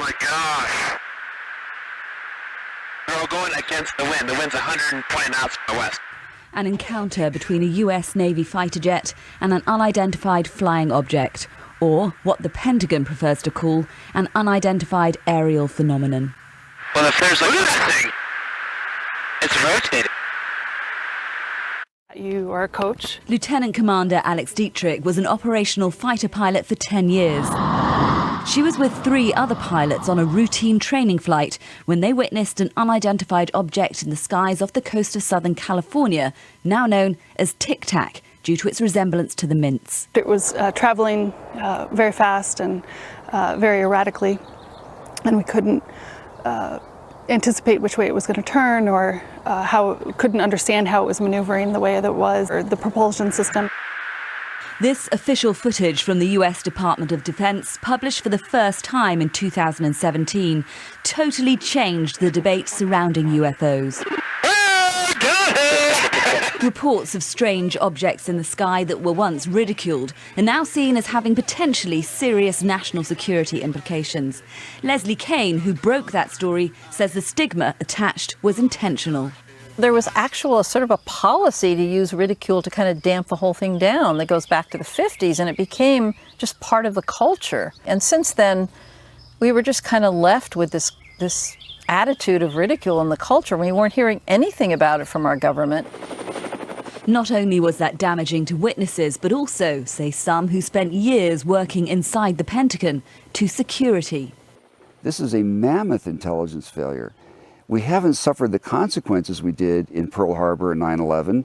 my gosh. We're all going against the wind. The wind's 120 knots from the west. An encounter between a US Navy fighter jet and an unidentified flying object, or what the Pentagon prefers to call an unidentified aerial phenomenon. Well, if there's look at that thing. It's rotating. You are a coach. Lieutenant Commander Alex Dietrich was an operational fighter pilot for 10 years. She was with 3 other pilots on a routine training flight when they witnessed an unidentified object in the skies off the coast of Southern California, now known as tic-tac, due to its resemblance to the mints. It was traveling very fast and very erratically, and we couldn't anticipate which way it was going to turn, or couldn't understand how it was maneuvering the way that it was, or the propulsion system. This official footage from the US Department of Defense, published for the first time in 2017, totally changed the debate surrounding UFOs. Reports of strange objects in the sky that were once ridiculed are now seen as having potentially serious national security implications. Leslie Kane, who broke that story, says the stigma attached was intentional. There was actual sort of a policy to use ridicule to kind of damp the whole thing down that goes back to the 50s, and it became just part of the culture. And since then, we were just kind of left with this attitude of ridicule in the culture. We weren't hearing anything about it from our government. Not only was that damaging to witnesses, but also, say some who spent years working inside the Pentagon, to security. This is a mammoth intelligence failure. We haven't suffered the consequences we did in Pearl Harbor and 9/11,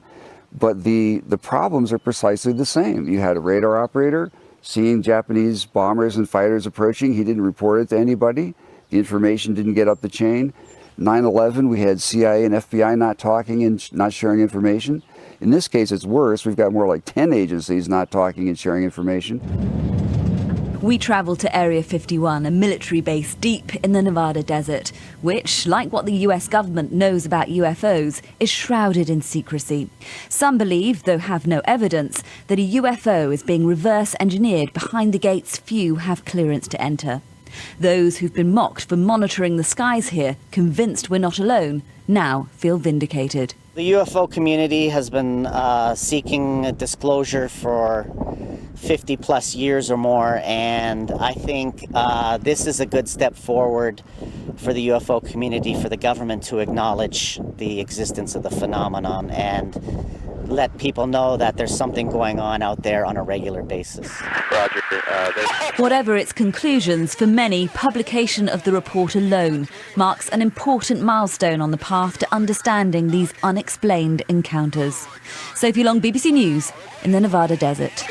but the problems are precisely the same. You had a radar operator seeing Japanese bombers and fighters approaching. He didn't report it to anybody. The information didn't get up the chain. 9/11, we had CIA and FBI not talking and not sharing information. In this case, it's worse. We've got more like 10 agencies not talking and sharing information. We travelled to Area 51, a military base deep in the Nevada desert, which, like what the US government knows about UFOs, is shrouded in secrecy. Some believe, though have no evidence, that a UFO is being reverse engineered behind the gates few have clearance to enter. Those who've been mocked for monitoring the skies here, convinced we're not alone, now feel vindicated. The UFO community has been seeking a disclosure for 50 plus years or more, and I think this is a good step forward for the UFO community, for the government to acknowledge the existence of the phenomenon and let people know that there's something going on out there on a regular basis. Roger. Whatever its conclusions, for many, publication of the report alone marks an important milestone on the path to understanding these unexplained encounters. Sophie Long, BBC News, in the Nevada desert.